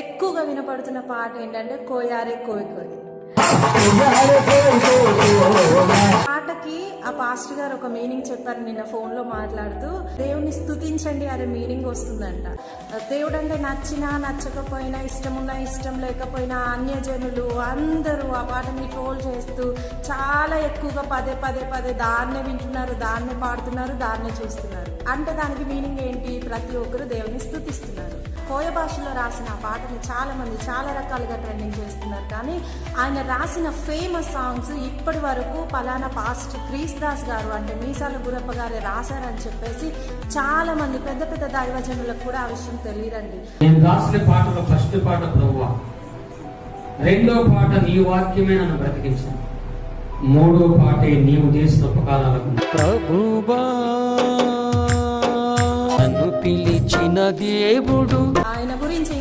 ఎక్కువగా వినపడుతున్న పాట ఏంటంటే కోయారే కోయ్ కోయ్. పాటకి ఆ పాస్టర్ గారు ఒక మీనింగ్ చెప్పారు నిన్న ఫోన్ లో మాట్లాడుతూ, దేవుని స్తుతించండి అనే మీనింగ్ వస్తుందంట. దేవుడు అంటే నచ్చినా నచ్చకపోయినా, ఇష్టమున్నా ఇష్టం లేకపోయినా, అన్యజనులు అందరూ ఆ పాటని ట్రోల్ చేస్తూ చాలా ఎక్కువగా పదే పదే పదే దాన్నే వింటున్నారు, దాన్నే పాడుతున్నారు, దాన్నే చూస్తున్నారు. అంటే దానికి మీనింగ్ ఏంటి? ప్రతి ఒక్కరు దేవుని స్తుతిస్తున్నారు. కోయ భాషలో రాసిన ఆ పాటని చాలా మంది చాలా రకాలుగా ట్రెండింగ్ చేస్తున్నారు. కానీ ఆయన రాసిన ఫేమస్ సాంగ్స్ ఇప్పటి వరకు పలానా పాస్టర్ క్రీస్ దాస్ గారు అంటే మీసాల గురప్ప గారే రాశారని చెప్పేసి చాలా మంది పెద్ద పెద్ద దైవజనులకు కూడా ఆ విషయం తెలియదండి. నేను రాసిన పాటలో ఫస్ట్ పాట ప్రభువా, రెండో పాట నీ వాక్యమే నన్ను బ్రతికించింది, మూడో పాటే నీవు చేసిన ఉపకారాలకు. ప్రభువా నన్ను పిలిచిన దేవుడు ఆయన గురించి